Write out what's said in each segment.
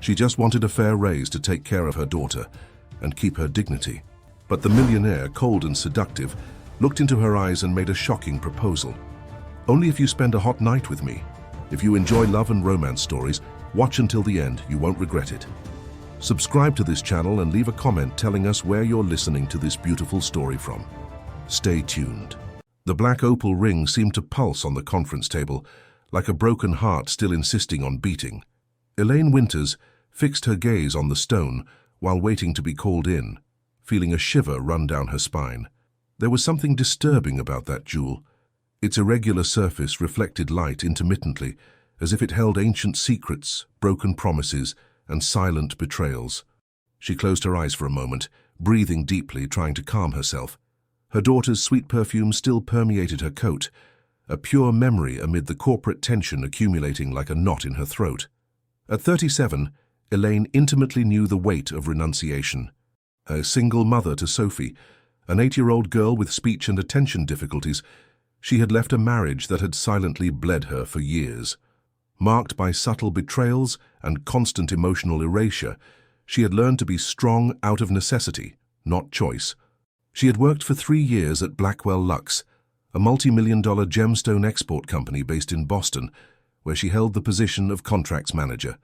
She just wanted a fair raise to take care of her daughter and keep her dignity. But the millionaire, cold and seductive, looked into her eyes and made a shocking proposal. "Only if you spend a hot night with me. If you enjoy love and romance stories, watch until the end, you won't regret it." Subscribe to this channel and leave a comment telling us where you're listening to this beautiful story from. Stay tuned. The black opal ring seemed to pulse on the conference table, like a broken heart still insisting on beating. Elaine Winters fixed her gaze on the stone while waiting to be called in, feeling a shiver run down her spine. There was something disturbing about that jewel. Its irregular surface reflected light intermittently, as if it held ancient secrets, broken promises, and silent betrayals. She closed her eyes for a moment, breathing deeply, trying to calm herself. Her daughter's sweet perfume still permeated her coat, a pure memory amid the corporate tension accumulating like a knot in her throat. At 37, Elaine intimately knew the weight of renunciation. A single mother to Sophie, an 8-year-old girl with speech and attention difficulties, she had left a marriage that had silently bled her for years. Marked by subtle betrayals and constant emotional erasure, she had learned to be strong out of necessity, not choice. She had worked for 3 years at Blackwell Lux, a multi-million-dollar gemstone export company based in Boston, where she held the position of contracts manager.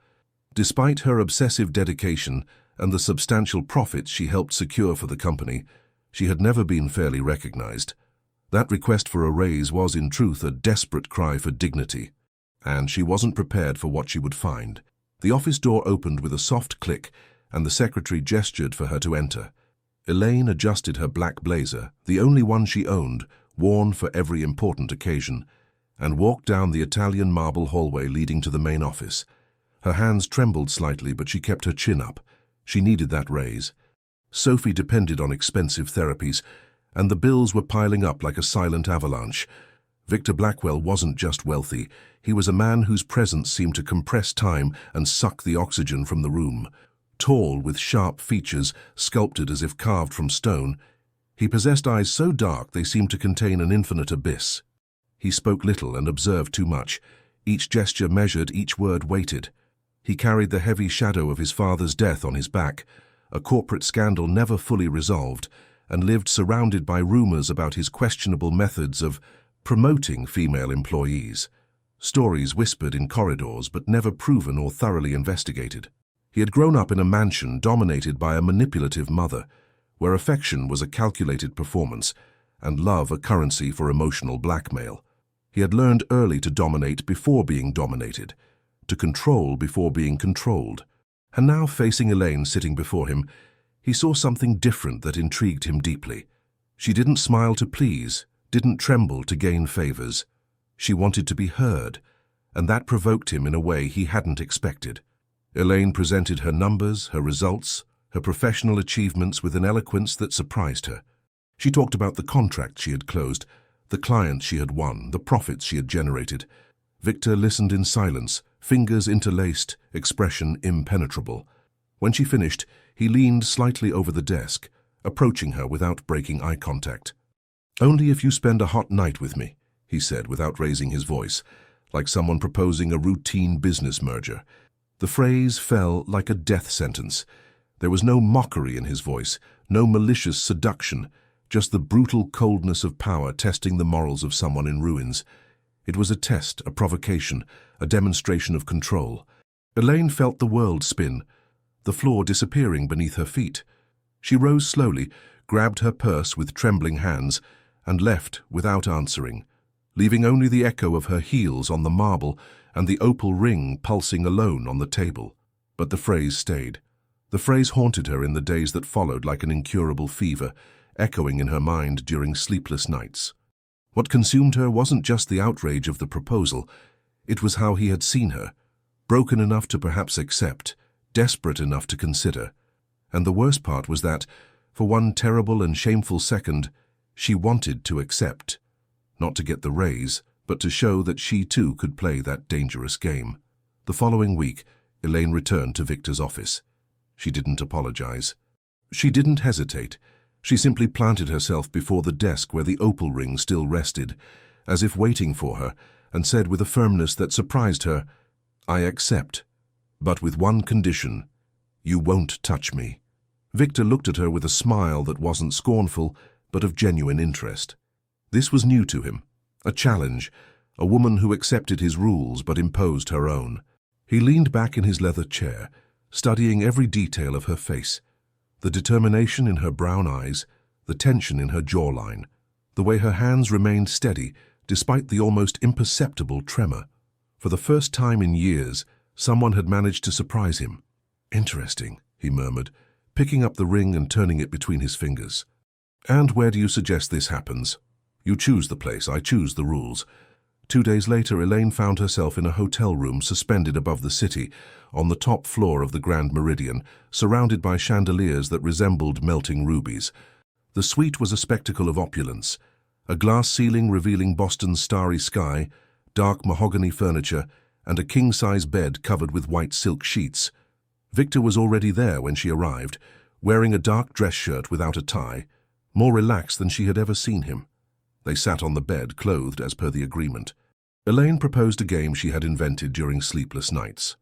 Despite her obsessive dedication and the substantial profits she helped secure for the company, she had never been fairly recognized. That request for a raise was, in truth, a desperate cry for dignity, and she wasn't prepared for what she would find. The office door opened with a soft click, and the secretary gestured for her to enter. Elaine adjusted her black blazer, the only one she owned, worn for every important occasion, and walked down the Italian marble hallway leading to the main office. Her hands trembled slightly, but she kept her chin up. She needed that raise. Sophie depended on expensive therapies, and the bills were piling up like a silent avalanche. Victor Blackwell wasn't just wealthy. He was a man whose presence seemed to compress time and suck the oxygen from the room. Tall, with sharp features, sculpted as if carved from stone, he possessed eyes so dark they seemed to contain an infinite abyss. He spoke little and observed too much. Each gesture measured, each word weighted. He carried the heavy shadow of his father's death on his back, a corporate scandal never fully resolved, and lived surrounded by rumors about his questionable methods of promoting female employees. Stories whispered in corridors but never proven or thoroughly investigated. He had grown up in a mansion dominated by a manipulative mother, where affection was a calculated performance and love a currency for emotional blackmail. He had learned early to dominate before being dominated, to control before being controlled. And now, facing Elaine sitting before him, he saw something different that intrigued him deeply. She didn't smile to please, didn't tremble to gain favors. She wanted to be heard, and that provoked him in a way he hadn't expected. Elaine presented her numbers, her results, her professional achievements with an eloquence that surprised her. She talked about the contracts she had closed, the clients she had won, the profits she had generated. Victor listened in silence, fingers interlaced, expression impenetrable. When she finished, he leaned slightly over the desk, approaching her without breaking eye contact. "Only if you spend a hot night with me," he said without raising his voice, like someone proposing a routine business merger. The phrase fell like a death sentence. There was no mockery in his voice, no malicious seduction, just the brutal coldness of power testing the morals of someone in ruins. It was a test, a provocation, a demonstration of control. Elaine felt the world spin, the floor disappearing beneath her feet. She rose slowly, grabbed her purse with trembling hands, and left without answering, leaving only the echo of her heels on the marble and the opal ring pulsing alone on the table. But the phrase stayed. The phrase haunted her in the days that followed like an incurable fever, echoing in her mind during sleepless nights. What consumed her wasn't just the outrage of the proposal, it was how he had seen her, broken enough to perhaps accept, desperate enough to consider. And the worst part was that, for one terrible and shameful second, she wanted to accept. Not to get the raise, but to show that she too could play that dangerous game. The following week, Elaine returned to Victor's office. She didn't apologize. She didn't hesitate. She simply planted herself before the desk where the opal ring still rested, as if waiting for her, and said with a firmness that surprised her, "I accept. but with one condition: you won't touch me. Victor looked at her with a smile that wasn't scornful, but of genuine interest. This was new to him, a challenge, a woman who accepted his rules but imposed her own. He leaned back in his leather chair, studying every detail of her face, the determination in her brown eyes, the tension in her jawline, the way her hands remained steady despite the almost imperceptible tremor. For the first time in years, someone had managed to surprise him. "Interesting," he murmured, picking up the ring and turning it between his fingers. "And where do you suggest this happens?" "You choose the place, I choose the rules." 2 days later, Elaine found herself in a hotel room suspended above the city, on the top floor of the Grand Meridian, surrounded by chandeliers that resembled melting rubies. The suite was a spectacle of opulence, a glass ceiling revealing Boston's starry sky, dark mahogany furniture, and a king-size bed covered with white silk sheets. Victor was already there when she arrived, wearing a dark dress shirt without a tie, more relaxed than she had ever seen him. They sat on the bed, clothed as per the agreement. Elaine proposed a game she had invented during sleepless nights.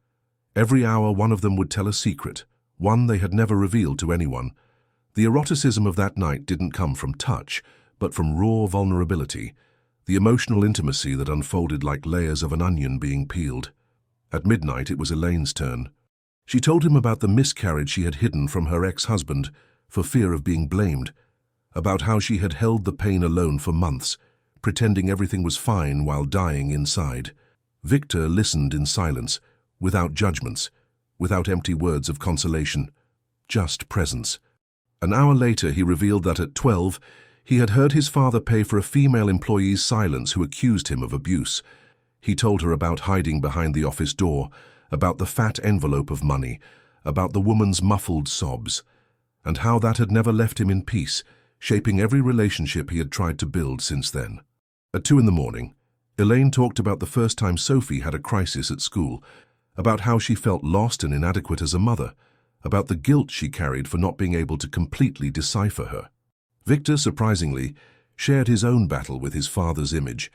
Every hour one of them would tell a secret, one they had never revealed to anyone. The eroticism of that night didn't come from touch, but from raw vulnerability, the emotional intimacy that unfolded like layers of an onion being peeled. At midnight it was Elaine's turn. She told him about the miscarriage she had hidden from her ex-husband for fear of being blamed, about how she had held the pain alone for months, pretending everything was fine while dying inside. Victor listened in silence, without judgments, without empty words of consolation, just presence. An hour later he revealed that at 12, he had heard his father pay for a female employee's silence who accused him of abuse. He told her about hiding behind the office door, about the fat envelope of money, about the woman's muffled sobs, and how that had never left him in peace, shaping every relationship he had tried to build since then. At 2 in the morning, Elaine talked about the first time Sophie had a crisis at school, about how she felt lost and inadequate as a mother, about the guilt she carried for not being able to completely decipher her. Victor, surprisingly, shared his own battle with his father's image,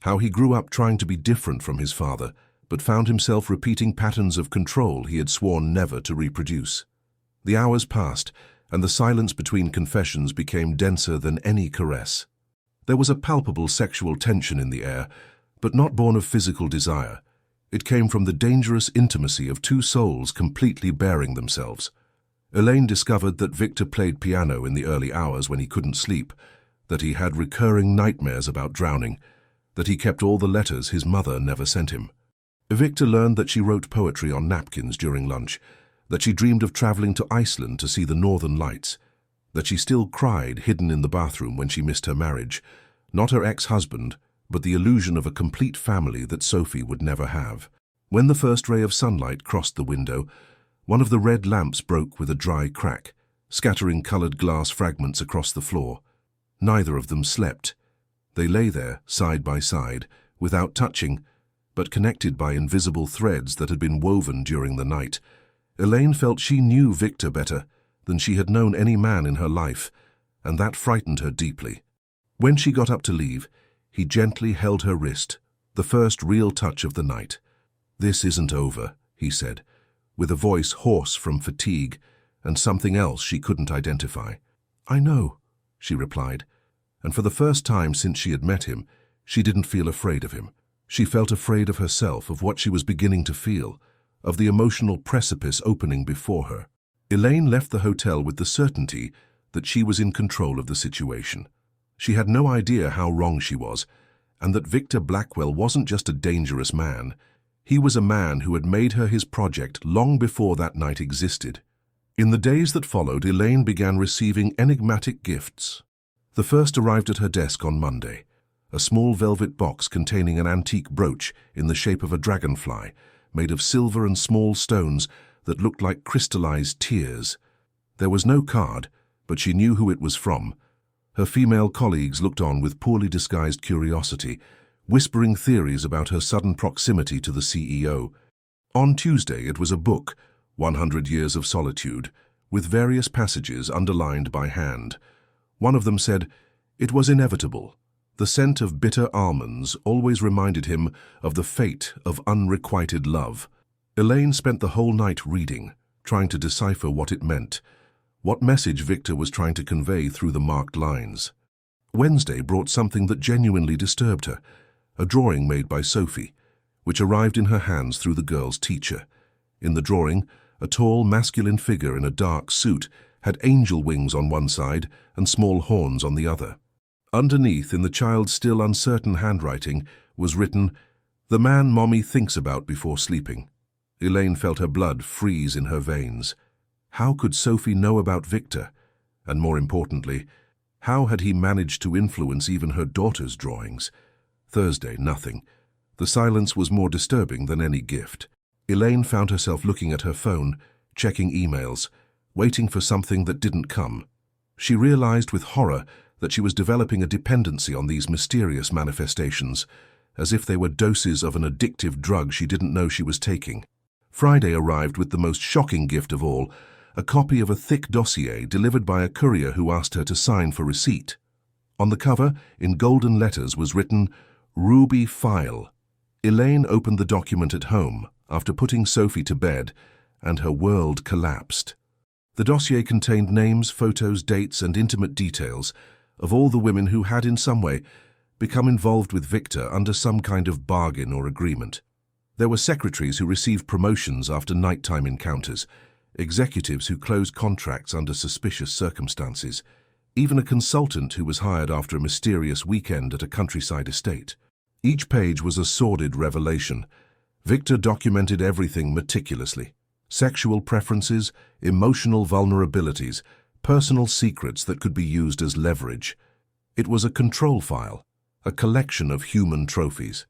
how he grew up trying to be different from his father, but found himself repeating patterns of control he had sworn never to reproduce. The hours passed, and the silence between confessions became denser than any caress. There was a palpable sexual tension in the air, but not born of physical desire. It came from the dangerous intimacy of two souls completely bearing themselves. Elaine discovered that Victor played piano in the early hours when he couldn't sleep, that he had recurring nightmares about drowning, that he kept all the letters his mother never sent him. Victor learned that she wrote poetry on napkins during lunch, that she dreamed of traveling to Iceland to see the northern lights, that she still cried hidden in the bathroom when she missed her marriage, not her ex-husband, but the illusion of a complete family that Sophie would never have. When the first ray of sunlight crossed the window, one of the red lamps broke with a dry crack, scattering colored glass fragments across the floor. Neither of them slept. They lay there, side by side, without touching, but connected by invisible threads that had been woven during the night. Elaine felt she knew Victor better than she had known any man in her life, and that frightened her deeply. When she got up to leave, he gently held her wrist, the first real touch of the night. "This isn't over," he said, with a voice hoarse from fatigue and something else she couldn't identify. "I know," she replied, and for the first time since she had met him, she didn't feel afraid of him. She felt afraid of herself, of what she was beginning to feel, of the emotional precipice opening before her. Elaine left the hotel with the certainty that she was in control of the situation. She had no idea how wrong she was, and that Victor Blackwell wasn't just a dangerous man. He was a man who had made her his project long before that night existed. In the days that followed, Elaine began receiving enigmatic gifts. The first arrived at her desk on Monday, a small velvet box containing an antique brooch in the shape of a dragonfly, made of silver and small stones that looked like crystallized tears. There was no card, but she knew who it was from. Her female colleagues looked on with poorly disguised curiosity, whispering theories about her sudden proximity to the CEO. On Tuesday it was a book, 100 Years of Solitude, with various passages underlined by hand. One of them said, "It was inevitable. The scent of bitter almonds always reminded him of the fate of unrequited love." Elaine spent the whole night reading, trying to decipher what it meant, what message Victor was trying to convey through the marked lines. Wednesday brought something that genuinely disturbed her, a drawing made by Sophie, which arrived in her hands through the girl's teacher. In the drawing, a tall, masculine figure in a dark suit had angel wings on one side and small horns on the other. Underneath, in the child's still uncertain handwriting, was written, "The man Mommy thinks about before sleeping." Elaine felt her blood freeze in her veins. How could Sophie know about Victor? And more importantly, how had he managed to influence even her daughter's drawings? Thursday, nothing. The silence was more disturbing than any gift. Elaine found herself looking at her phone, checking emails, waiting for something that didn't come. She realized with horror that she was developing a dependency on these mysterious manifestations, as if they were doses of an addictive drug she didn't know she was taking. Friday arrived with the most shocking gift of all, a copy of a thick dossier delivered by a courier who asked her to sign for receipt. On the cover, in golden letters, was written, "Ruby File." Elaine opened the document at home after putting Sophie to bed, and her world collapsed. The dossier contained names, photos, dates, and intimate details of all the women who had in some way become involved with Victor under some kind of bargain or agreement. There were secretaries who received promotions after nighttime encounters, executives who closed contracts under suspicious circumstances, even a consultant who was hired after a mysterious weekend at a countryside estate. Each page was a sordid revelation. Victor documented everything meticulously. Sexual preferences, emotional vulnerabilities, personal secrets that could be used as leverage. It was a control file, a collection of human trophies.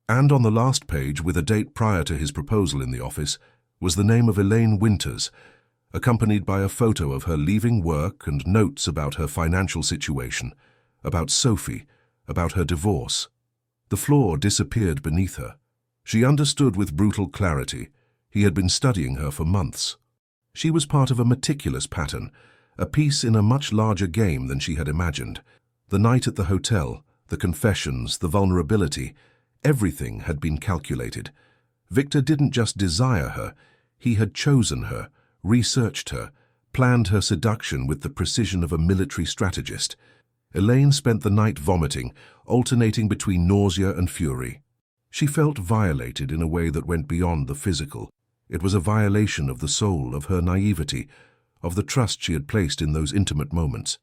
And on the last page, with a date prior to his proposal in the office, was the name of Elaine Winters, accompanied by a photo of her leaving work and notes about her financial situation, about Sophie, about her divorce. The floor disappeared beneath her. She understood with brutal clarity. He had been studying her for months. She was part of a meticulous pattern, a piece in a much larger game than she had imagined. The night at the hotel, the confessions, the vulnerability, everything had been calculated. Victor didn't just desire her, he had chosen her, researched her, planned her seduction with the precision of a military strategist. Elaine spent the night vomiting, alternating between nausea and fury. She felt violated in a way that went beyond the physical. It was a violation of the soul, of her naivety, of the trust she had placed in those intimate moments.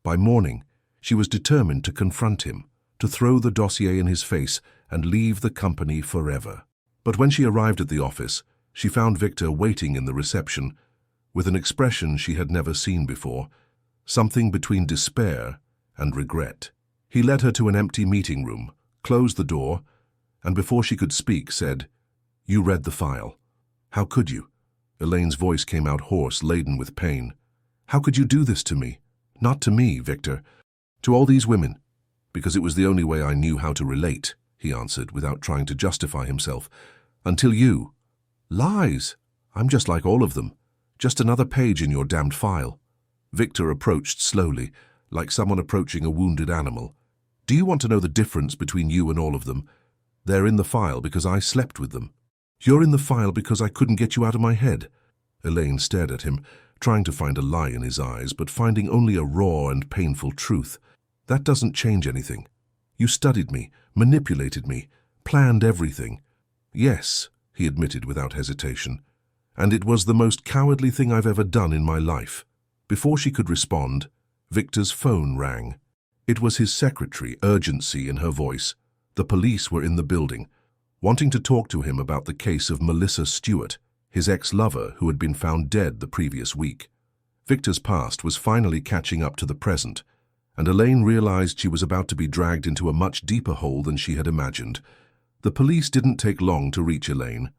By morning, she was determined to confront him, to throw the dossier in his face and leave the company forever. But when she arrived at the office, she found Victor waiting in the reception with an expression she had never seen before, something between despair and regret. He led her to an empty meeting room, closed the door, and before she could speak said, "You read the file. How could you?" Elaine's voice came out hoarse, laden with pain. "How could you do this to me? Not to me, Victor. To all these women. Because it was the only way I knew how to relate," he answered without trying to justify himself. "Until you." "Lies. I'm just like all of them. Just another page in your damned file." Victor approached slowly, like someone approaching a wounded animal. "Do you want to know the difference between you and all of them? They're in the file because I slept with them. You're in the file because I couldn't get you out of my head." Elaine stared at him, trying to find a lie in his eyes, but finding only a raw and painful truth. "That doesn't change anything. You studied me, manipulated me, planned everything." "Yes," he admitted without hesitation, "and it was the most cowardly thing I've ever done in my life." Before she could respond, Victor's phone rang. It was his secretary, urgency in her voice. The police were in the building, wanting to talk to him about the case of Melissa Stewart, his ex-lover who had been found dead the previous week. Victor's past was finally catching up to the present, and Elaine realized she was about to be dragged into a much deeper hole than she had imagined. The police didn't take long to reach Elaine.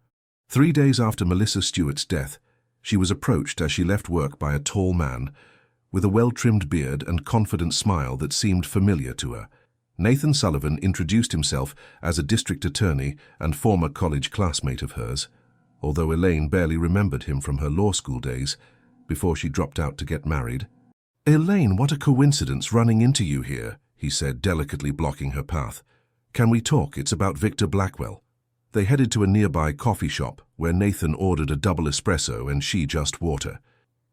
3 days after Melissa Stewart's death, she was approached as she left work by a tall man, with a well-trimmed beard and confident smile that seemed familiar to her. Nathan Sullivan introduced himself as a district attorney and former college classmate of hers, although Elaine barely remembered him from her law school days, before she dropped out to get married. "Elaine, what a coincidence running into you here," he said, delicately blocking her path. "Can we talk? It's about Victor Blackwell." They headed to a nearby coffee shop where Nathan ordered a double espresso and she just water.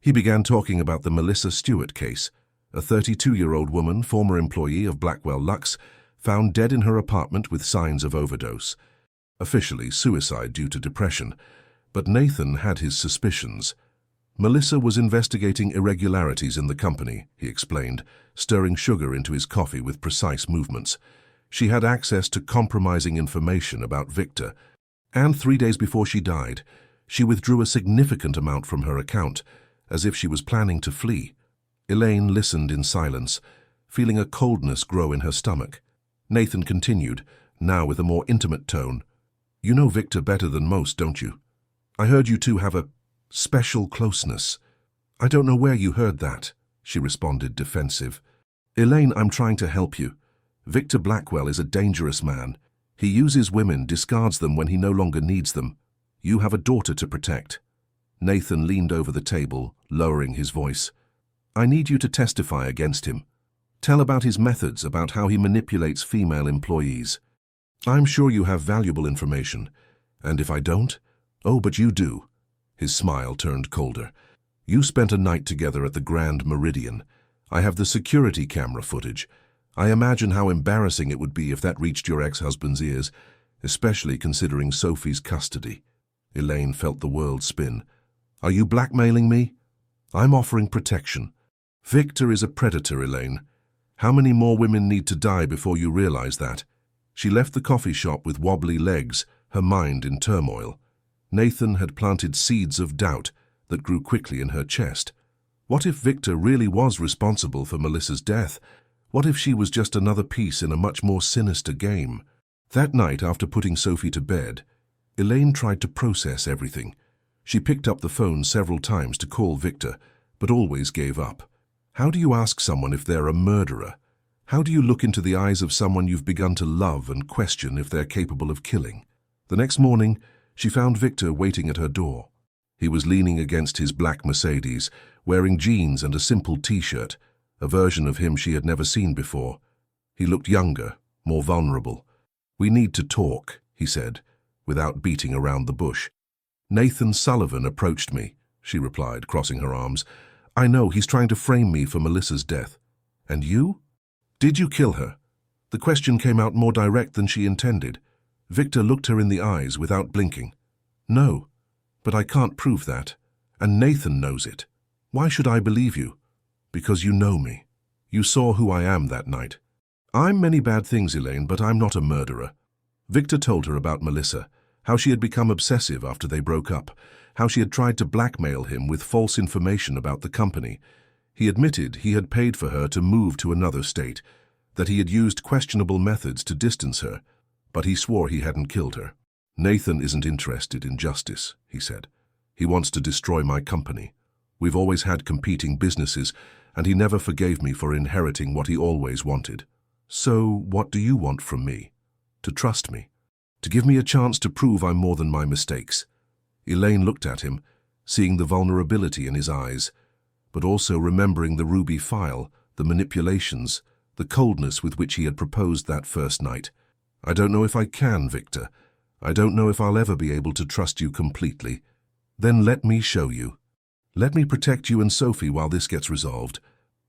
He began talking about the Melissa Stewart case, a 32-year-old woman, former employee of Blackwell Lux, found dead in her apartment with signs of overdose. Officially suicide due to depression, but Nathan had his suspicions. Melissa was investigating irregularities in the company, he explained, stirring sugar into his coffee with precise movements. She had access to compromising information about Victor, and 3 days before she died, she withdrew a significant amount from her account, as if she was planning to flee. Elaine listened in silence, feeling a coldness grow in her stomach. Nathan continued, now with a more intimate tone. You know Victor better than most, don't you? I heard you two have a special closeness. I don't know where you heard that, she responded, defensive. Elaine, I'm trying to help you. Victor Blackwell is a dangerous man. He uses women, discards them when he no longer needs them. You have a daughter to protect. Nathan leaned over the table, lowering his voice. I need you to testify against him. Tell about his methods, about how he manipulates female employees. I'm sure you have valuable information. And if I don't? Oh, but you do. His smile turned colder. You spent a night together at the Grand Meridian. I have the security camera footage. I imagine how embarrassing it would be if that reached your ex-husband's ears, especially considering Sophie's custody. Elaine felt the world spin. Are you blackmailing me? I'm offering protection. Victor is a predator, Elaine. How many more women need to die before you realize that? She left the coffee shop with wobbly legs, her mind in turmoil. Nathan had planted seeds of doubt that grew quickly in her chest. What if Victor really was responsible for Melissa's death? What if she was just another piece in a much more sinister game? That night, after putting Sophie to bed, Elaine tried to process everything. She picked up the phone several times to call Victor, but always gave up. How do you ask someone if they're a murderer? How do you look into the eyes of someone you've begun to love and question if they're capable of killing? The next morning, she found Victor waiting at her door. He was leaning against his black Mercedes, wearing jeans and a simple t-shirt, a version of him she had never seen before. He looked younger, more vulnerable. We need to talk, he said, without beating around the bush. Nathan Sullivan approached me, she replied, crossing her arms. I know, he's trying to frame me for Melissa's death. And you? Did you kill her? The question came out more direct than she intended. Victor looked her in the eyes without blinking. No, but I can't prove that. And Nathan knows it. Why should I believe you? Because you know me. You saw who I am that night. I'm many bad things, Elaine, but I'm not a murderer. Victor told her about Melissa, how she had become obsessive after they broke up, how she had tried to blackmail him with false information about the company. He admitted he had paid for her to move to another state, that he had used questionable methods to distance her, but he swore he hadn't killed her. Nathan isn't interested in justice, he said. He wants to destroy my company. We've always had competing businesses, and he never forgave me for inheriting what he always wanted. So what do you want from me? To trust me? To give me a chance to prove I'm more than my mistakes? Elaine looked at him, seeing the vulnerability in his eyes, but also remembering the ruby file, the manipulations, the coldness with which he had proposed that first night. I don't know if I can, Victor. I don't know if I'll ever be able to trust you completely. Then let me show you. Let me protect you and Sophie while this gets resolved.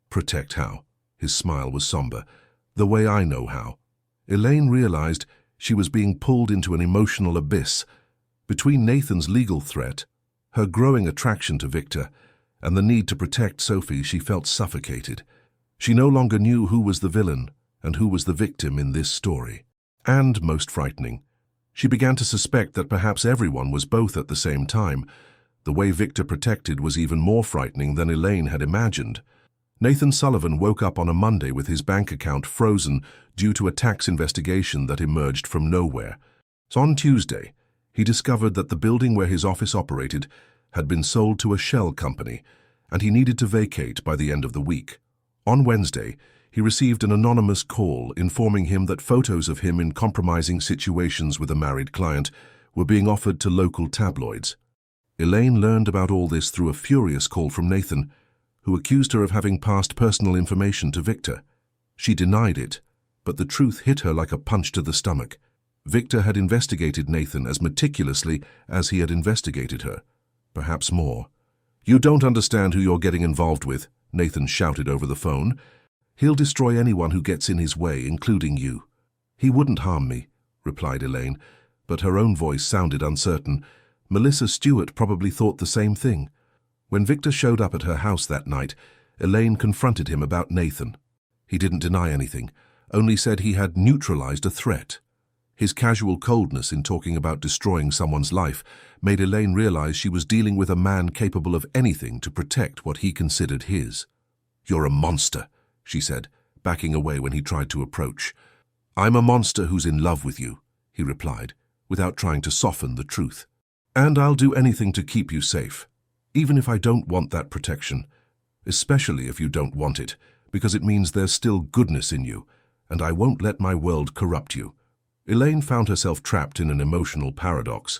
Protect how? His smile was somber. The way I know how. Elaine realized she was being pulled into an emotional abyss. Between Nathan's legal threat, her growing attraction to Victor, and the need to protect Sophie, she felt suffocated. She no longer knew who was the villain and who was the victim in this story. And, most frightening, she began to suspect that perhaps everyone was both at the same time. The way Victor protected was even more frightening than Elaine had imagined. Nathan Sullivan woke up on a Monday with his bank account frozen due to a tax investigation that emerged from nowhere. So on Tuesday, he discovered that the building where his office operated had been sold to a shell company, and he needed to vacate by the end of the week. On Wednesday, he received an anonymous call informing him that photos of him in compromising situations with a married client were being offered to local tabloids. Elaine learned about all this through a furious call from Nathan, who accused her of having passed personal information to Victor. She denied it, but the truth hit her like a punch to the stomach. Victor had investigated Nathan as meticulously as he had investigated her, perhaps more. "You don't understand who you're getting involved with," Nathan shouted over the phone. "He'll destroy anyone who gets in his way, including you." "He wouldn't harm me," replied Elaine, but her own voice sounded uncertain. Melissa Stewart probably thought the same thing. When Victor showed up at her house that night, Elaine confronted him about Nathan. He didn't deny anything, only said he had neutralized a threat. His casual coldness in talking about destroying someone's life made Elaine realize she was dealing with a man capable of anything to protect what he considered his. "You're a monster," she said, backing away when he tried to approach. "I'm a monster who's in love with you," he replied, without trying to soften the truth. "And I'll do anything to keep you safe, even if I don't want that protection, especially if you don't want it, because it means there's still goodness in you, and I won't let my world corrupt you." Elaine found herself trapped in an emotional paradox.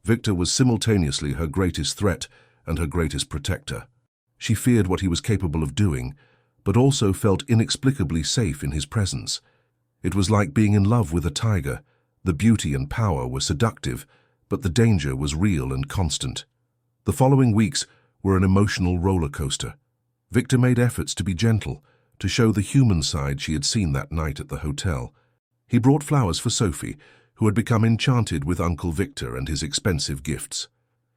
Victor was simultaneously her greatest threat and her greatest protector. She feared what he was capable of doing, but also felt inexplicably safe in his presence. It was like being in love with a tiger. The beauty and power were seductive, but the danger was real and constant. The following weeks were an emotional roller coaster. Victor made efforts to be gentle, to show the human side she had seen that night at the hotel. He brought flowers for Sophie, who had become enchanted with Uncle Victor and his expensive gifts.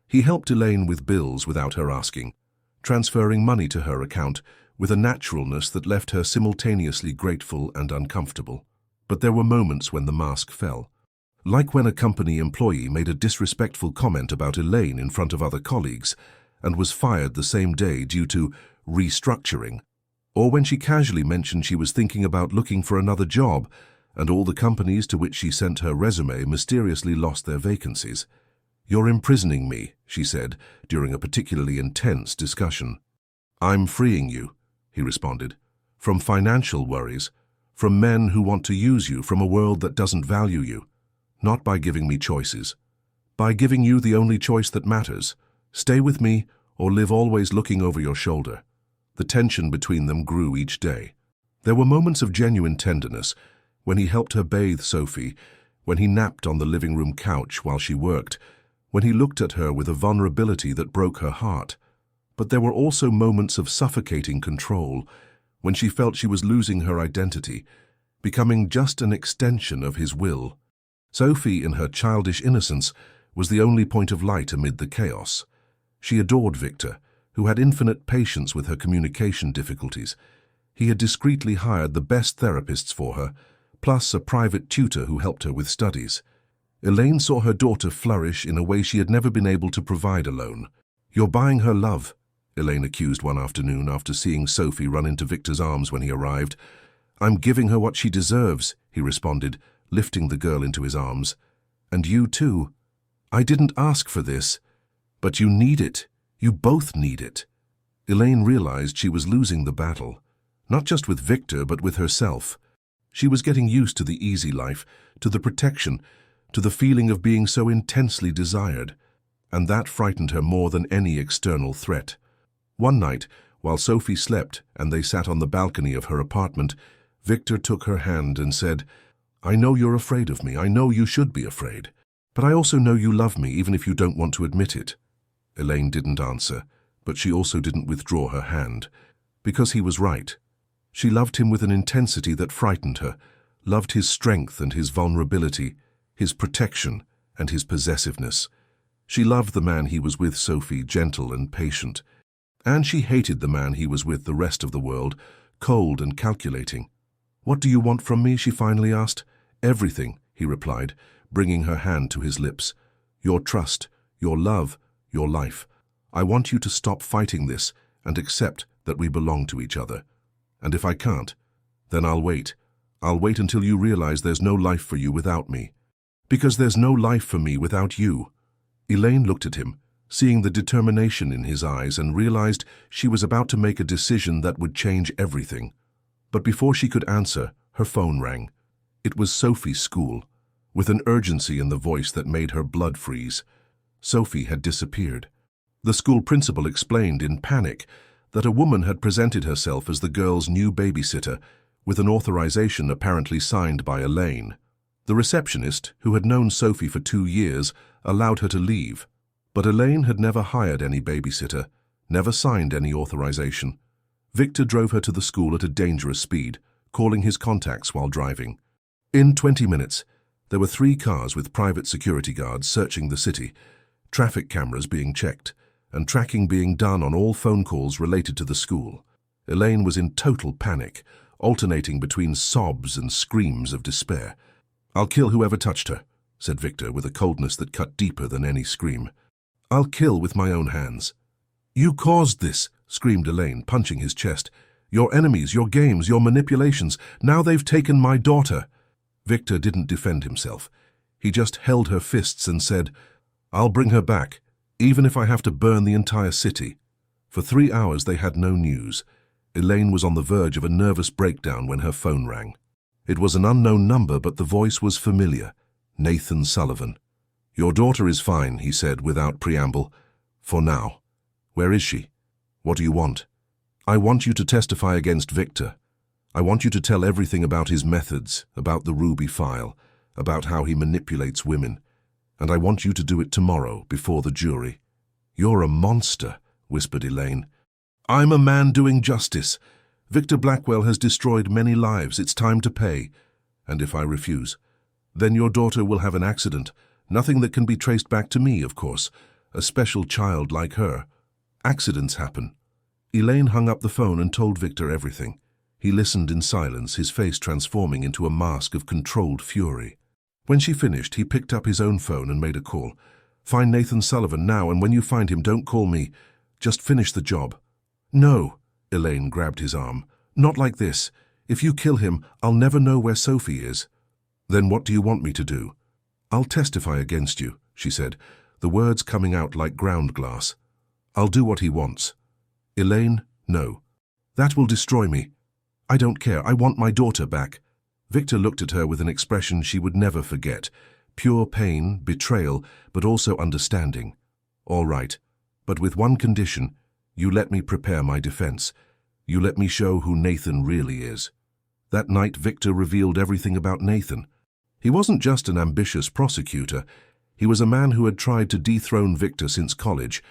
He helped Elaine with bills without her asking, transferring money to her account with a naturalness that left her simultaneously grateful and uncomfortable. But there were moments when the mask fell. Like when a company employee made a disrespectful comment about Elaine in front of other colleagues and was fired the same day due to restructuring, or when she casually mentioned she was thinking about looking for another job and all the companies to which she sent her resume mysteriously lost their vacancies. "You're imprisoning me," she said during a particularly intense discussion. "I'm freeing you," he responded, "from financial worries, from men who want to use you, from a world that doesn't value you. Not by giving me choices. By giving you the only choice that matters. Stay with me or live always looking over your shoulder." The tension between them grew each day. There were moments of genuine tenderness, when he helped her bathe Sophie, when he napped on the living room couch while she worked, when he looked at her with a vulnerability that broke her heart. But there were also moments of suffocating control, when she felt she was losing her identity, becoming just an extension of his will. Sophie, in her childish innocence, was the only point of light amid the chaos. She adored Victor, who had infinite patience with her communication difficulties. He had discreetly hired the best therapists for her, plus a private tutor who helped her with studies. Elaine saw her daughter flourish in a way she had never been able to provide alone. "You're buying her love," Elaine accused one afternoon after seeing Sophie run into Victor's arms when he arrived. "I'm giving her what she deserves," he responded, lifting the girl into his arms. "And you too. I didn't ask for this, but you need it. You both need it." Elaine realized she was losing the battle, not just with Victor but with herself. She was getting used to the easy life, to the protection, to the feeling of being so intensely desired, and that frightened her more than any external threat. One night, while Sophie slept and they sat on the balcony of her apartment, Victor took her hand and said, "I know you're afraid of me. I know you should be afraid. But I also know you love me, even if you don't want to admit it." Elaine didn't answer, but she also didn't withdraw her hand, because he was right. She loved him with an intensity that frightened her, loved his strength and his vulnerability, his protection and his possessiveness. She loved the man he was with, Sophie, gentle and patient. And she hated the man he was with, the rest of the world, cold and calculating. "What do you want from me?" she finally asked. "Everything," he replied, bringing her hand to his lips. "Your trust, your love, your life. I want you to stop fighting this and accept that we belong to each other. And if I can't, then I'll wait. I'll wait until you realize there's no life for you without me. Because there's no life for me without you." Elaine looked at him, seeing the determination in his eyes, and realized she was about to make a decision that would change everything. But before she could answer, her phone rang. It was Sophie's school, with an urgency in the voice that made her blood freeze. Sophie had disappeared. The school principal explained in panic that a woman had presented herself as the girl's new babysitter, with an authorization apparently signed by Elaine. The receptionist, who had known Sophie for 2 years, allowed her to leave. But Elaine had never hired any babysitter, never signed any authorization. Victor drove her to the school at a dangerous speed, calling his contacts while driving. In 20 minutes, there were 3 cars with private security guards searching the city, traffic cameras being checked, and tracking being done on all phone calls related to the school. Elaine was in total panic, alternating between sobs and screams of despair. "I'll kill whoever touched her," said Victor with a coldness that cut deeper than any scream. "I'll kill with my own hands." "You caused this," screamed Elaine, punching his chest. "Your enemies, your games, your manipulations. Now they've taken my daughter." Victor didn't defend himself. He just held her fists and said, "I'll bring her back, even if I have to burn the entire city." For 3 hours they had no news. Elaine was on the verge of a nervous breakdown when her phone rang. It was an unknown number, but the voice was familiar. Nathan Sullivan. "Your daughter is fine," he said without preamble. "For now. Where is she? What do you want?" "I want you to testify against Victor. I want you to tell everything about his methods, about the Ruby file, about how he manipulates women. And I want you to do it tomorrow, before the jury." "You're a monster," whispered Elaine. "I'm a man doing justice. Victor Blackwell has destroyed many lives. It's time to pay. And if I refuse, then your daughter will have an accident. Nothing that can be traced back to me, of course. A special child like her. Accidents happen." Elaine hung up the phone and told Victor everything. He listened in silence, his face transforming into a mask of controlled fury. When she finished, he picked up his own phone and made a call. "Find Nathan Sullivan now, and when you find him, don't call me. Just finish the job." "No," Elaine grabbed his arm. "Not like this. If you kill him, I'll never know where Sophie is." "Then what do you want me to do?" "I'll testify against you," she said, the words coming out like ground glass. "I'll do what he wants." "Elaine, no. That will destroy me. I don't care. I want my daughter back." Victor looked at her with an expression she would never forget. Pure pain, betrayal, but also understanding. "All right, but with one condition. You let me prepare my defense. You let me show who Nathan really is." That night, Victor revealed everything about Nathan. He wasn't just an ambitious prosecutor. He was a man who had tried to dethrone Victor since college,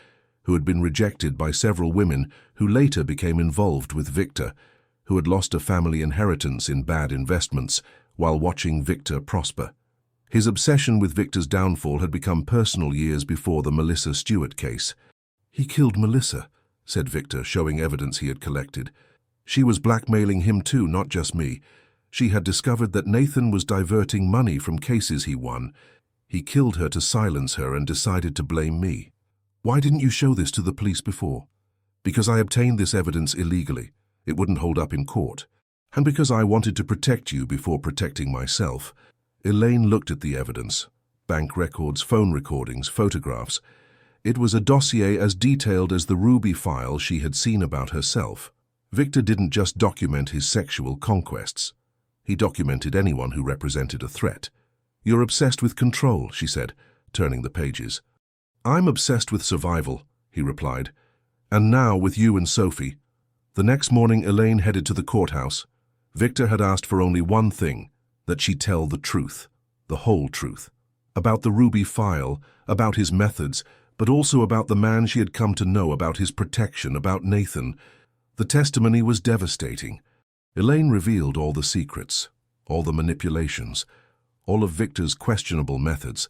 who had been rejected by several women who later became involved with Victor, who had lost a family inheritance in bad investments while watching Victor prosper. His obsession with Victor's downfall had become personal years before the Melissa Stewart case. "He killed Melissa," said Victor, showing evidence he had collected. "She was blackmailing him too, not just me. She had discovered that Nathan was diverting money from cases he won. He killed her to silence her and decided to blame me." "Why didn't you show this to the police before?" "Because I obtained this evidence illegally. It wouldn't hold up in court. And because I wanted to protect you before protecting myself." Elaine looked at the evidence. Bank records, phone recordings, photographs. It was a dossier as detailed as the Ruby file she had seen about herself. Victor didn't just document his sexual conquests. He documented anyone who represented a threat. "You're obsessed with control," she said, turning the pages. "I'm obsessed with survival," he replied. "And now with you and Sophie." The next morning, Elaine headed to the courthouse. Victor had asked for only one thing, that she tell the truth, the whole truth, about the Ruby file, about his methods, but also about the man she had come to know, about his protection, about Nathan. The testimony was devastating. Elaine revealed all the secrets, all the manipulations, all of Victor's questionable methods.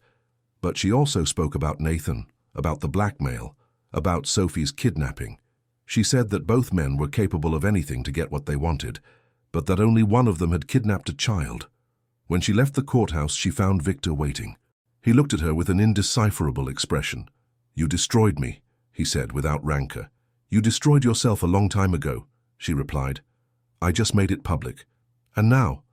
But she also spoke about Nathan, about the blackmail, about Sophie's kidnapping. She said that both men were capable of anything to get what they wanted, but that only one of them had kidnapped a child. When she left the courthouse, she found Victor waiting. He looked at her with an indecipherable expression. "You destroyed me," he said without rancor. "You destroyed yourself a long time ago," she replied. "I just made it public. And now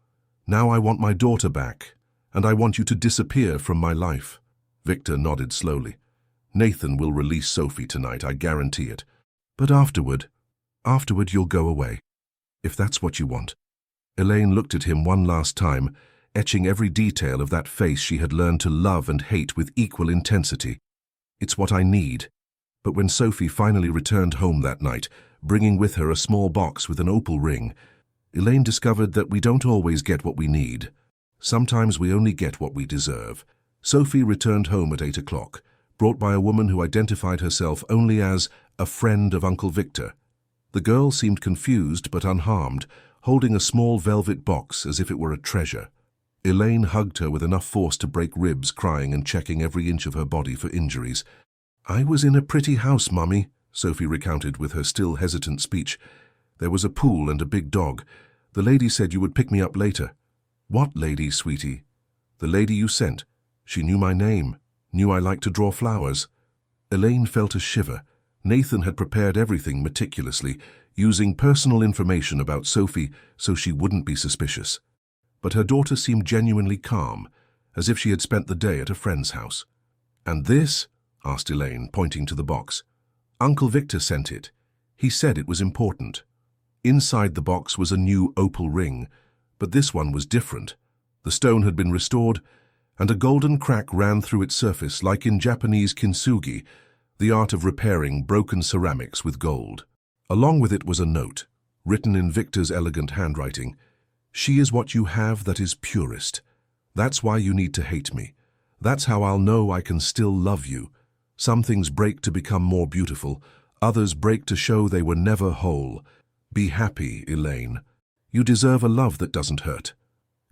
I want my daughter back, and I want you to disappear from my life." Victor nodded slowly. "Nathan will release Sophie tonight, I guarantee it. But afterward you'll go away, if that's what you want." Elaine looked at him one last time, etching every detail of that face she had learned to love and hate with equal intensity. "It's what I need." But when Sophie finally returned home that night, bringing with her a small box with an opal ring, Elaine discovered that we don't always get what we need. Sometimes we only get what we deserve. Sophie returned home at 8 o'clock, brought by a woman who identified herself only as a friend of Uncle Victor. The girl seemed confused but unharmed, holding a small velvet box as if it were a treasure. Elaine hugged her with enough force to break ribs, crying and checking every inch of her body for injuries. "I was in a pretty house, Mummy," Sophie recounted with her still hesitant speech. "There was a pool and a big dog. The lady said you would pick me up later." "What lady, sweetie?" "The lady you sent. She knew my name, knew I liked to draw flowers." Elaine felt a shiver. Nathan had prepared everything meticulously, using personal information about Sophie so she wouldn't be suspicious. But her daughter seemed genuinely calm, as if she had spent the day at a friend's house. "And this?" asked Elaine, pointing to the box. "Uncle Victor sent it. He said it was important." Inside the box was a new opal ring, but this one was different. The stone had been restored, and a golden crack ran through its surface like in Japanese kintsugi, the art of repairing broken ceramics with gold. Along with it was a note, written in Victor's elegant handwriting. "She is what you have that is purest. That's why you need to hate me. That's how I'll know I can still love you. Some things break to become more beautiful. Others break to show they were never whole. Be happy, Elaine. You deserve a love that doesn't hurt."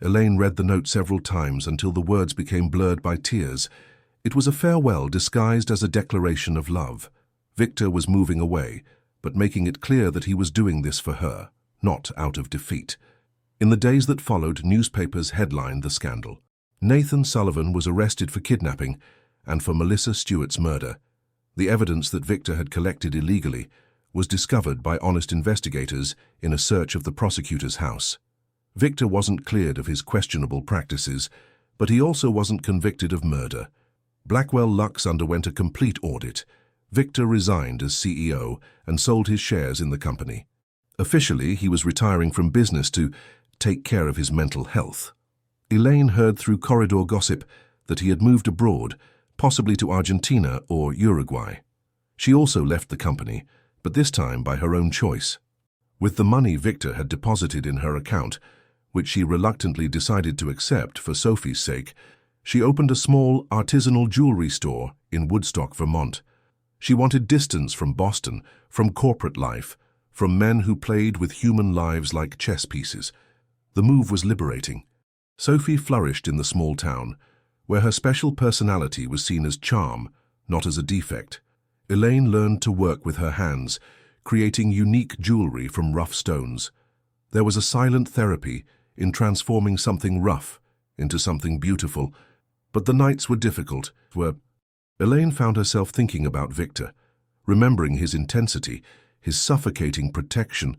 Elaine read the note several times until the words became blurred by tears. It was a farewell disguised as a declaration of love. Victor was moving away, but making it clear that he was doing this for her, not out of defeat. In the days that followed, newspapers headlined the scandal. Nathan Sullivan was arrested for kidnapping and for Melissa Stewart's murder. The evidence that Victor had collected illegally was discovered by honest investigators in a search of the prosecutor's house. Victor wasn't cleared of his questionable practices, but he also wasn't convicted of murder. Blackwell Lux underwent a complete audit. Victor resigned as CEO and sold his shares in the company. Officially, he was retiring from business to take care of his mental health. Elaine heard through corridor gossip that he had moved abroad, possibly to Argentina or Uruguay. She also left the company, but this time by her own choice. With the money Victor had deposited in her account, which she reluctantly decided to accept for Sophie's sake, she opened a small artisanal jewelry store in Woodstock, Vermont. She wanted distance from Boston, from corporate life, from men who played with human lives like chess pieces. The move was liberating. Sophie flourished in the small town, where her special personality was seen as charm, not as a defect. Elaine learned to work with her hands, creating unique jewelry from rough stones. There was a silent therapy in transforming something rough into something beautiful, but the nights were difficult. Elaine found herself thinking about Victor, remembering his intensity, his suffocating protection,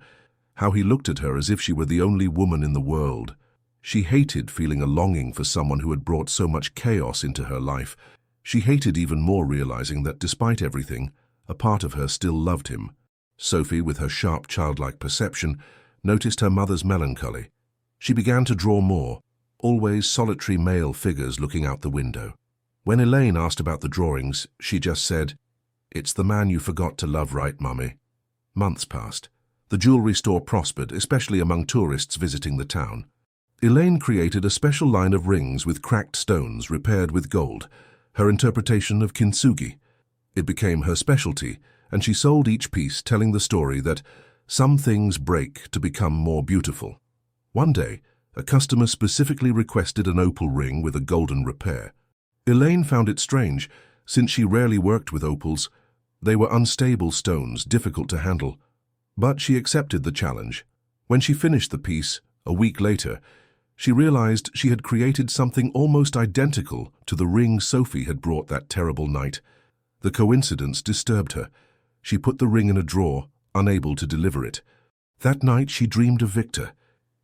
how he looked at her as if she were the only woman in the world. She hated feeling a longing for someone who had brought so much chaos into her life. She hated even more realizing that despite everything, a part of her still loved him. Sophie, with her sharp childlike perception, noticed her mother's melancholy. She began to draw more, always solitary male figures looking out the window. When Elaine asked about the drawings, she just said, "It's the man you forgot to love, right, Mummy?" Months passed. The jewelry store prospered, especially among tourists visiting the town. Elaine created a special line of rings with cracked stones repaired with gold, her interpretation of kintsugi. It became her specialty, and she sold each piece, telling the story that some things break to become more beautiful. One day, a customer specifically requested an opal ring with a golden repair. Elaine found it strange, since she rarely worked with opals. They were unstable stones, difficult to handle. But she accepted the challenge. When she finished the piece, a week later, she realized she had created something almost identical to the ring Sophie had brought that terrible night. The coincidence disturbed her. She put the ring in a drawer, unable to deliver it. That night she dreamed of Victor.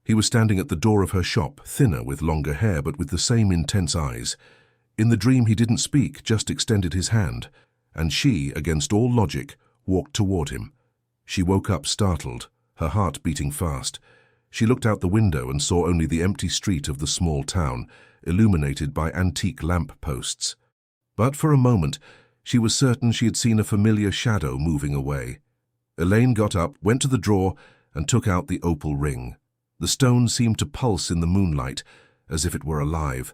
He was standing at the door of her shop, thinner with longer hair but with the same intense eyes. In the dream he didn't speak, just extended his hand, and she, against all logic, walked toward him. She woke up startled, her heart beating fast. She looked out the window and saw only the empty street of the small town, illuminated by antique lamp posts. But for a moment, she was certain she had seen a familiar shadow moving away. Elaine got up, went to the drawer, and took out the opal ring. The stone seemed to pulse in the moonlight, as if it were alive.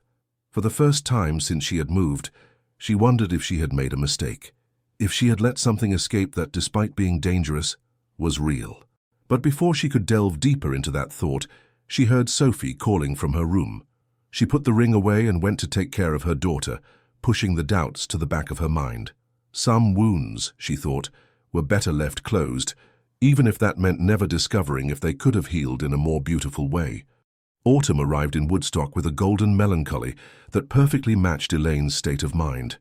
For the first time since she had moved, she wondered if she had made a mistake, if she had let something escape that, despite being dangerous, was real. But before she could delve deeper into that thought, she heard Sophie calling from her room. She put the ring away and went to take care of her daughter, pushing the doubts to the back of her mind. Some wounds, she thought, were better left closed, even if that meant never discovering if they could have healed in a more beautiful way. Autumn arrived in Woodstock with a golden melancholy that perfectly matched Elaine's state of mind.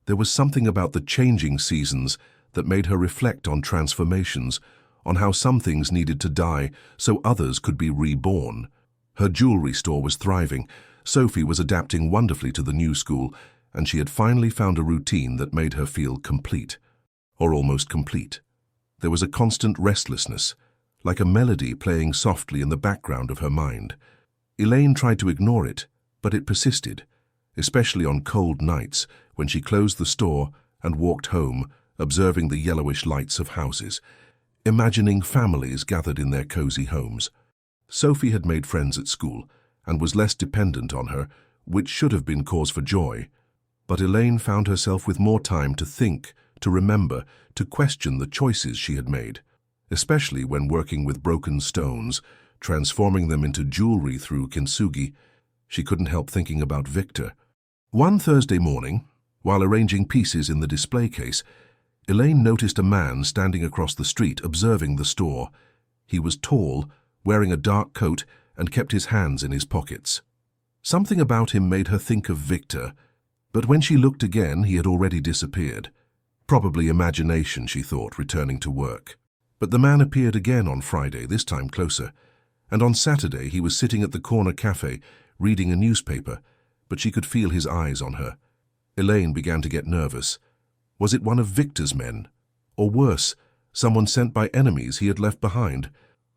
There was something about the changing seasons that made her reflect on transformations, on how some things needed to die so others could be reborn. Her jewelry store was thriving. Sophie was adapting wonderfully to the new school, and she had finally found a routine that made her feel complete, or almost complete. There was a constant restlessness, like a melody playing softly in the background of her mind. Elaine tried to ignore it, but it persisted, especially on cold nights when she closed the store and walked home, observing the yellowish lights of houses, imagining families gathered in their cozy homes. Sophie had made friends at school and was less dependent on her, which should have been cause for joy. But Elaine found herself with more time to think, to remember, to question the choices she had made, especially when working with broken stones, transforming them into jewelry through kintsugi. She couldn't help thinking about Victor. One Thursday morning, while arranging pieces in the display case, Elaine noticed a man standing across the street observing the store. He was tall, wearing a dark coat, and kept his hands in his pockets. Something about him made her think of Victor, but when she looked again, he had already disappeared. Probably imagination, she thought, returning to work. But the man appeared again on Friday, this time closer, and on Saturday he was sitting at the corner cafe, reading a newspaper, but she could feel his eyes on her. Elaine began to get nervous. Was it one of Victor's men? Or worse, someone sent by enemies he had left behind?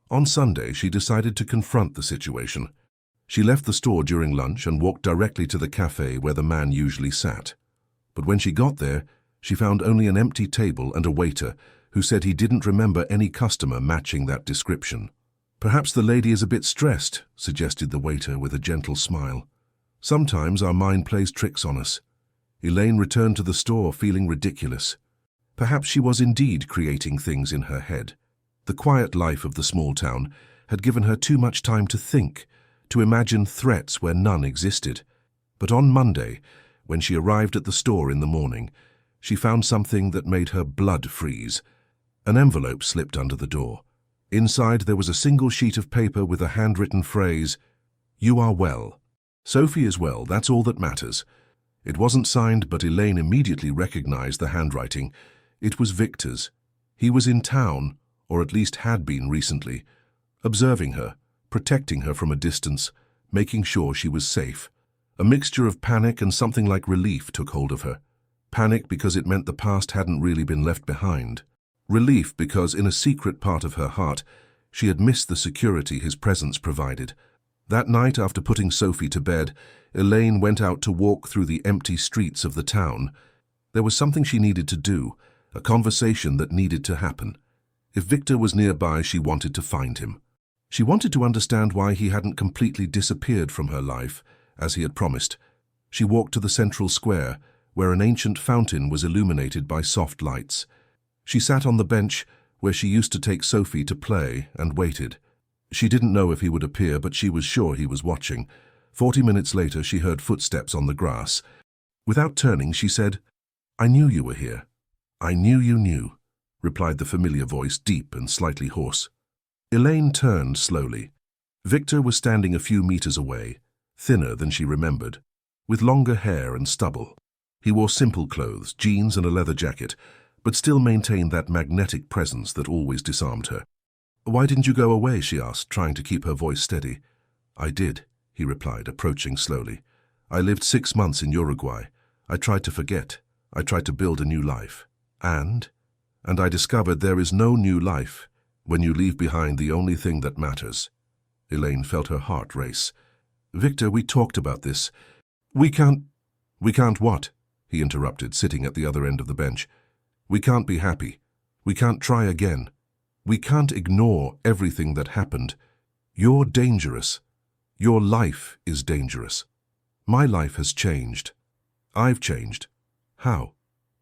On Sunday, she decided to confront the situation. She left the store during lunch and walked directly to the cafe where the man usually sat. But when she got there, she found only an empty table and a waiter who said he didn't remember any customer matching that description. "Perhaps the lady is a bit stressed," suggested the waiter with a gentle smile. "Sometimes our mind plays tricks on us." Elaine returned to the store feeling ridiculous. Perhaps she was indeed creating things in her head. The quiet life of the small town had given her too much time to think, to imagine threats where none existed. But on Monday, when she arrived at the store in the morning, she found something that made her blood freeze. An envelope slipped under the door. Inside there was a single sheet of paper with a handwritten phrase, "You are well. Sophie is well, that's all that matters." It wasn't signed, but Elaine immediately recognized the handwriting. It was Victor's. He was in town, or at least had been recently, observing her, protecting her from a distance, making sure she was safe. A mixture of panic and something like relief took hold of her. Panic because it meant the past hadn't really been left behind. Relief because in a secret part of her heart, she had missed the security his presence provided. That night, after putting Sophie to bed, Elaine went out to walk through the empty streets of the town. There was something she needed to do, a conversation that needed to happen. If Victor was nearby, she wanted to find him. She wanted to understand why he hadn't completely disappeared from her life, as he had promised. She walked to the central square, where an ancient fountain was illuminated by soft lights. She sat on the bench where she used to take Sophie to play and waited. She didn't know if he would appear, but she was sure he was watching. 40 minutes later, she heard footsteps on the grass. Without turning, she said, "I knew you were here." "I knew you knew," replied the familiar voice, deep and slightly hoarse. Elaine turned slowly. Victor was standing a few meters away, thinner than she remembered, with longer hair and stubble. He wore simple clothes, jeans and a leather jacket, but still maintained that magnetic presence that always disarmed her. "Why didn't you go away?" she asked, trying to keep her voice steady. "I did," he replied, approaching slowly. "I lived 6 months in Uruguay. I tried to forget. I tried to build a new life. And I discovered there is no new life when you leave behind the only thing that matters." Elaine felt her heart race. "Victor, we talked about this. We can't what?" he interrupted, sitting at the other end of the bench. "We can't be happy. We can't try again. We can't ignore everything that happened. You're dangerous. Your life is dangerous. My life has changed. I've changed. How?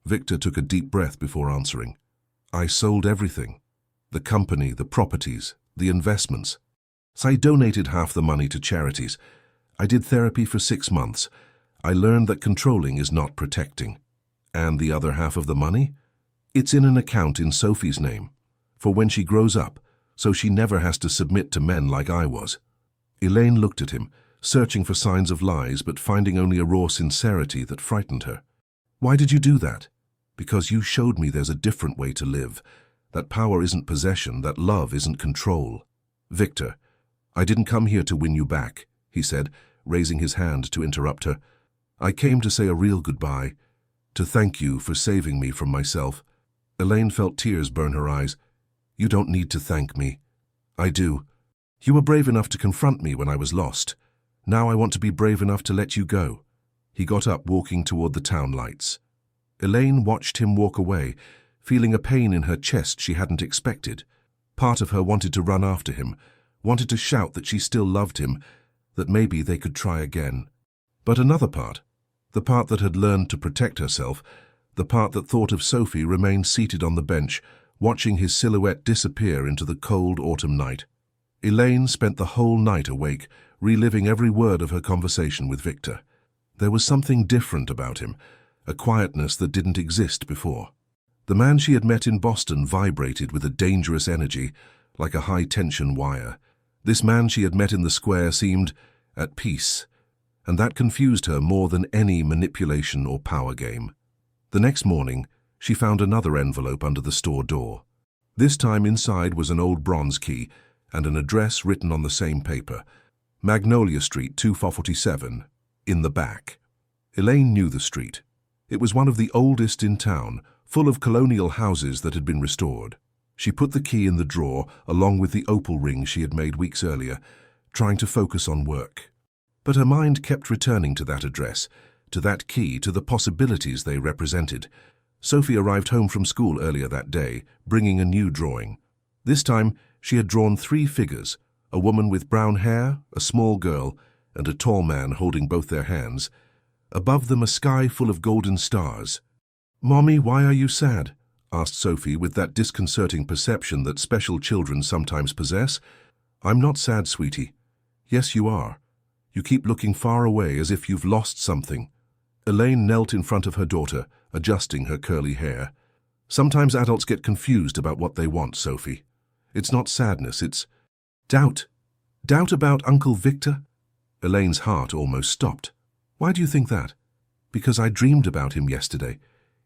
Victor took a deep breath before answering. I sold everything. The company, the properties, the investments. I donated half the money to charities. I did therapy for 6 months. I learned that controlling is not protecting. And the other half of the money? It's in an account in Sophie's name, for when she grows up, so she never has to submit to men like I was. Elaine looked at him, searching for signs of lies but finding only a raw sincerity that frightened her. Why did you do that? Because you showed me there's a different way to live. That power isn't possession, that love isn't control. Victor, I didn't come here to win you back, he said, raising his hand to interrupt her. I came to say a real goodbye, to thank you for saving me from myself. Elaine felt tears burn her eyes. You don't need to thank me. I do. You were brave enough to confront me when I was lost. Now I want to be brave enough to let you go. He got up, walking toward the town lights. Elaine watched him walk away, feeling a pain in her chest she hadn't expected. Part of her wanted to run after him, wanted to shout that she still loved him, that maybe they could try again. But another part, the part that had learned to protect herself, the part that thought of Sophie, remained seated on the bench, watching his silhouette disappear into the cold autumn night. Elaine spent the whole night awake, reliving every word of her conversation with Victor. There was something different about him, a quietness that didn't exist before. The man she had met in Boston vibrated with a dangerous energy, like a high-tension wire. This man she had met in the square seemed at peace, and that confused her more than any manipulation or power game. The next morning, she found another envelope under the store door. This time inside was an old bronze key and an address written on the same paper, Magnolia Street, 247, in the back. Elaine knew the street. It was one of the oldest in town, full of colonial houses that had been restored. She put the key in the drawer along with the opal ring she had made weeks earlier, trying to focus on work. But her mind kept returning to that address, to that key, to the possibilities they represented. Sophie arrived home from school earlier that day, bringing a new drawing. This time, she had drawn 3 figures, a woman with brown hair, a small girl, and a tall man holding both their hands. Above them, a sky full of golden stars. "Mommy, why are you sad?" asked Sophie with that disconcerting perception that special children sometimes possess. "I'm not sad, sweetie." "Yes, you are. You keep looking far away as if you've lost something." Elaine knelt in front of her daughter, adjusting her curly hair. "Sometimes adults get confused about what they want, Sophie. It's not sadness, it's doubt. Doubt about Uncle Victor?" Elaine's heart almost stopped. "Why do you think that?" "Because I dreamed about him yesterday.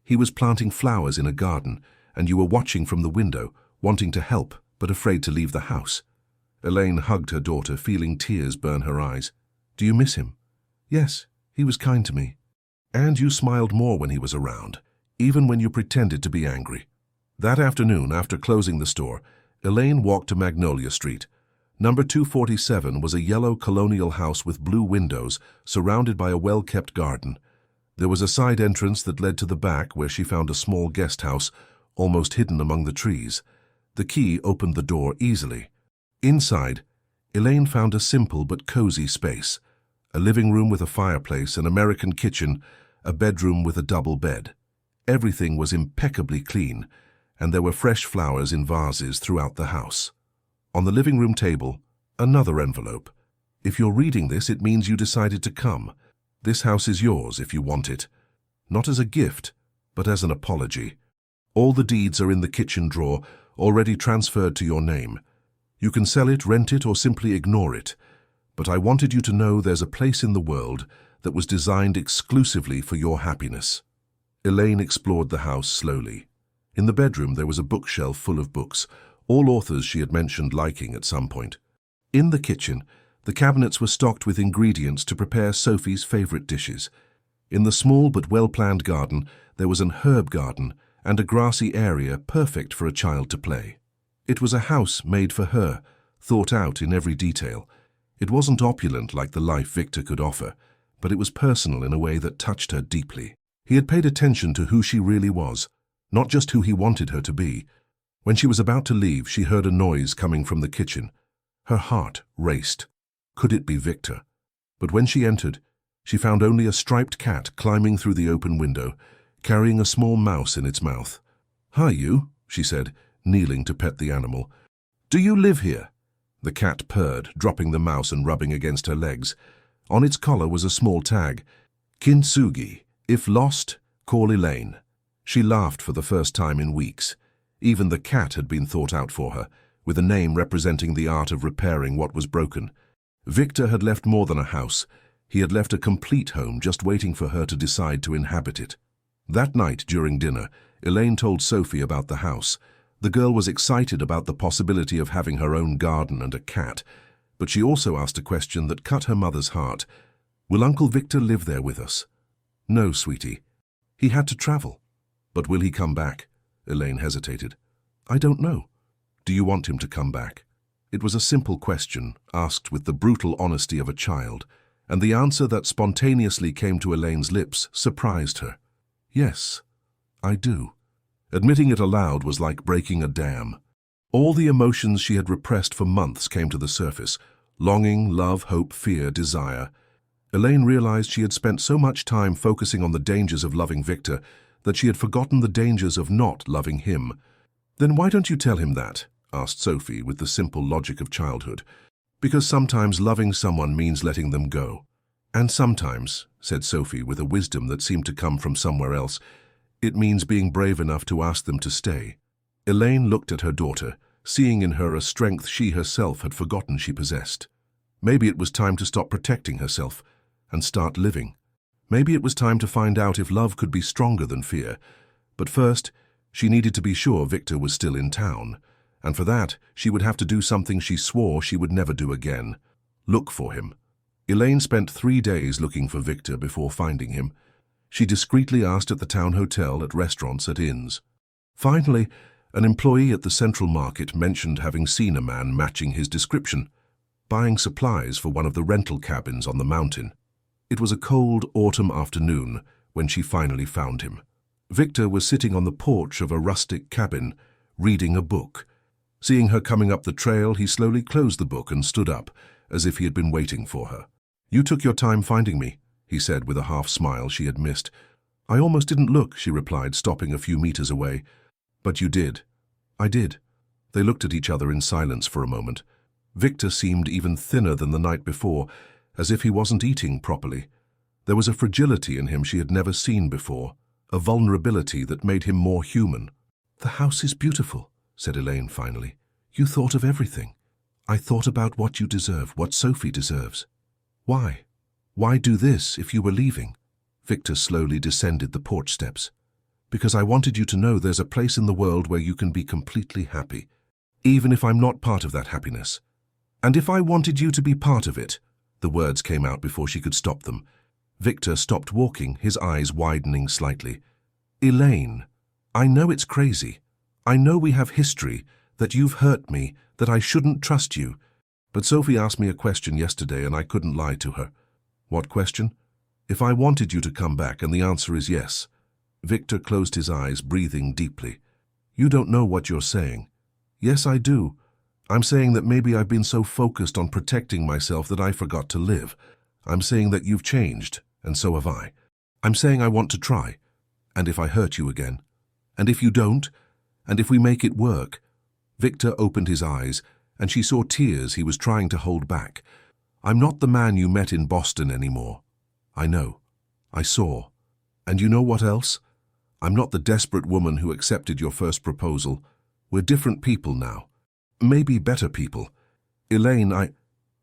He was planting flowers in a garden, and you were watching from the window, wanting to help, but afraid to leave the house." Elaine hugged her daughter, feeling tears burn her eyes. "Do you miss him?" "Yes, he was kind to me." "And you smiled more when he was around, even when you pretended to be angry." That afternoon, after closing the store, Elaine walked to Magnolia Street. Number 247 was a yellow colonial house with blue windows, surrounded by a well-kept garden. There was a side entrance that led to the back, where she found a small guest house, almost hidden among the trees. The key opened the door easily. Inside, Elaine found a simple but cozy space. A living room with a fireplace, an American kitchen, a bedroom with a double bed. Everything was impeccably clean, and there were fresh flowers in vases throughout the house. On the living room table, another envelope. "If you're reading this, it means you decided to come. This house is yours if you want it. Not as a gift, but as an apology. All the deeds are in the kitchen drawer, already transferred to your name. You can sell it, rent it, or simply ignore it. But I wanted you to know there's a place in the world that was designed exclusively for your happiness." Elaine explored the house slowly. In the bedroom, there was a bookshelf full of books, all authors she had mentioned liking at some point. In the kitchen, the cabinets were stocked with ingredients to prepare Sophie's favorite dishes. In the small but well-planned garden, there was an herb garden and a grassy area perfect for a child to play. It was a house made for her, thought out in every detail. It wasn't opulent like the life Victor could offer, but it was personal in a way that touched her deeply. He had paid attention to who she really was, not just who he wanted her to be. When she was about to leave, she heard a noise coming from the kitchen. Her heart raced. Could it be Victor? But when she entered, she found only a striped cat climbing through the open window, carrying a small mouse in its mouth. "Hi, you," she said, kneeling to pet the animal. "Do you live here?" The cat purred, dropping the mouse and rubbing against her legs. On its collar was a small tag, "Kintsugi. If lost, call Elaine." She laughed for the first time in weeks. Even the cat had been thought out for her, with a name representing the art of repairing what was broken. Victor had left more than a house. He had left a complete home just waiting for her to decide to inhabit it. That night, during dinner, Elaine told Sophie about the house. The girl was excited about the possibility of having her own garden and a cat, but she also asked a question that cut her mother's heart. "Will Uncle Victor live there with us?" "No, sweetie. He had to travel." "But will he come back?" Elaine hesitated. "I don't know." "Do you want him to come back?" It was a simple question, asked with the brutal honesty of a child, and the answer that spontaneously came to Elaine's lips surprised her. "Yes, I do." Admitting it aloud was like breaking a dam. All the emotions she had repressed for months came to the surface: longing, love, hope, fear, desire. Elaine realized she had spent so much time focusing on the dangers of loving Victor that she had forgotten the dangers of not loving him. "Then why don't you tell him that?" asked Sophie with the simple logic of childhood. "Because sometimes loving someone means letting them go." "And sometimes," said Sophie with a wisdom that seemed to come from somewhere else, "it means being brave enough to ask them to stay." Elaine looked at her daughter, seeing in her a strength she herself had forgotten she possessed. Maybe it was time to stop protecting herself and start living. Maybe it was time to find out if love could be stronger than fear. But first, she needed to be sure Victor was still in town, and for that, she would have to do something she swore she would never do again: look for him. Elaine spent 3 days looking for Victor before finding him. She discreetly asked at the town hotel, at restaurants, at inns. Finally, an employee at the Central Market mentioned having seen a man matching his description, buying supplies for one of the rental cabins on the mountain. It was a cold autumn afternoon when she finally found him. Victor was sitting on the porch of a rustic cabin, reading a book. Seeing her coming up the trail, he slowly closed the book and stood up, as if he had been waiting for her. "You took your time finding me," he said with a half-smile she had missed. "I almost didn't look," she replied, stopping a few meters away. "But you did." "I did." They looked at each other in silence for a moment. Victor seemed even thinner than the night before, as if he wasn't eating properly. There was a fragility in him she had never seen before, a vulnerability that made him more human. "The house is beautiful," said Elaine finally. "You thought of everything." "I thought about what you deserve, what Sophie deserves." "Why? Why do this if you were leaving?" Victor slowly descended the porch steps. "Because I wanted you to know there's a place in the world where you can be completely happy, even if I'm not part of that happiness. And if I wanted you to be part of it—" The words came out before she could stop them. Victor stopped walking, his eyes widening slightly. "Elaine, I know it's crazy. I know we have history, that you've hurt me, that I shouldn't trust you. But Sophie asked me a question yesterday and I couldn't lie to her." "What question?" "If I wanted you to come back, and the answer is yes." Victor closed his eyes, breathing deeply. "You don't know what you're saying." "Yes, I do. I'm saying that maybe I've been so focused on protecting myself that I forgot to live. I'm saying that you've changed, and so have I. I'm saying I want to try. And if I hurt you again? And if you don't? And if we make it work?" Victor opened his eyes, and she saw tears he was trying to hold back. "I'm not the man you met in Boston anymore." "I know. I saw. And you know what else? I'm not the desperate woman who accepted your first proposal. We're different people now. Maybe better people. Elaine,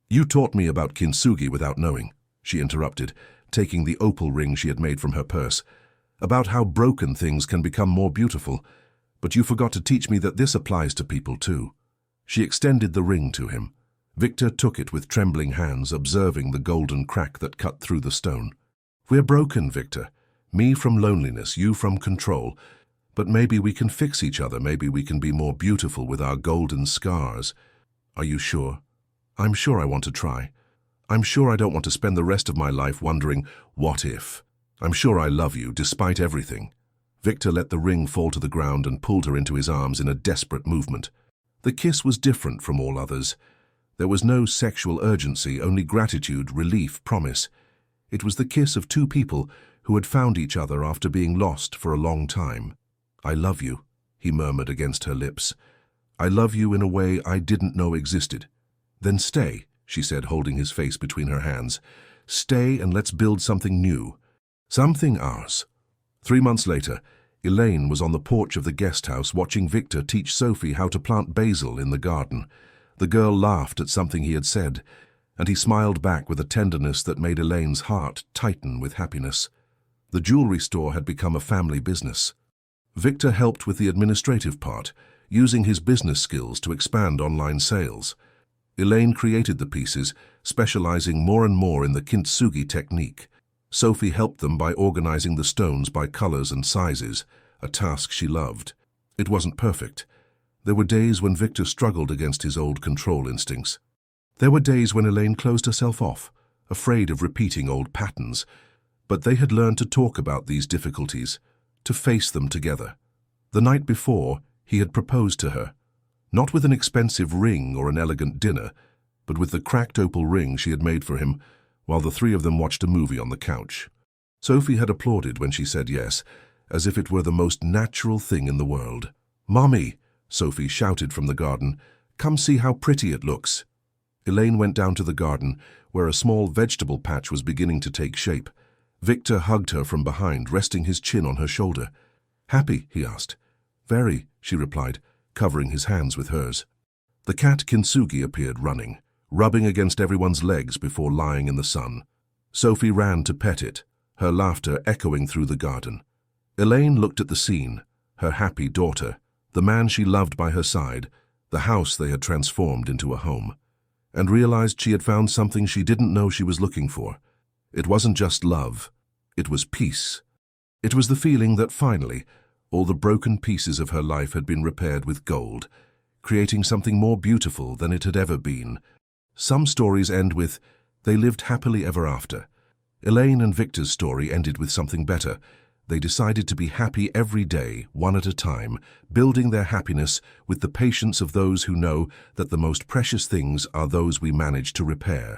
You taught me about kintsugi without knowing," she interrupted, taking the opal ring she had made from her purse. "About how broken things can become more beautiful. But you forgot to teach me that this applies to people too." She extended the ring to him. Victor took it with trembling hands, observing the golden crack that cut through the stone. "We're broken, Victor. Me from loneliness, you from control. But maybe we can fix each other. Maybe we can be more beautiful with our golden scars." "Are you sure?" "I'm sure I want to try. I'm sure I don't want to spend the rest of my life wondering, what if? I'm sure I love you, despite everything." Victor let the ring fall to the ground and pulled her into his arms in a desperate movement. The kiss was different from all others. There was no sexual urgency, only gratitude, relief, promise. It was the kiss of two people who had found each other after being lost for a long time. "I love you," he murmured against her lips. "I love you in a way I didn't know existed." "Then stay," she said, holding his face between her hands. "Stay and let's build something new. Something ours." 3 months later, Elaine was on the porch of the guest house watching Victor teach Sophie how to plant basil in the garden. The girl laughed at something he had said, and he smiled back with a tenderness that made Elaine's heart tighten with happiness. The jewelry store had become a family business. Victor helped with the administrative part, using his business skills to expand online sales. Elaine created the pieces, specializing more and more in the kintsugi technique. Sophie helped them by organizing the stones by colors and sizes, a task she loved. It wasn't perfect. There were days when Victor struggled against his old control instincts. There were days when Elaine closed herself off, afraid of repeating old patterns. But they had learned to talk about these difficulties, to face them together. The night before, he had proposed to her, not with an expensive ring or an elegant dinner, but with the cracked opal ring she had made for him, while the three of them watched a movie on the couch. Sophie had applauded when she said yes, as if it were the most natural thing in the world. "Mommy!" Sophie shouted from the garden. "Come see how pretty it looks." Elaine went down to the garden, where a small vegetable patch was beginning to take shape. Victor hugged her from behind, resting his chin on her shoulder. "Happy?" he asked. "Very," she replied, covering his hands with hers. The cat Kintsugi appeared running, rubbing against everyone's legs before lying in the sun. Sophie ran to pet it, her laughter echoing through the garden. Elaine looked at the scene, her happy daughter, the man she loved by her side, the house they had transformed into a home, and realized she had found something she didn't know she was looking for. It wasn't just love, it was peace. It was the feeling that finally, all the broken pieces of her life had been repaired with gold, creating something more beautiful than it had ever been. Some stories end with, "They lived happily ever after." Elaine and Victor's story ended with something better. They decided to be happy every day, one at a time, building their happiness with the patience of those who know that the most precious things are those we manage to repair.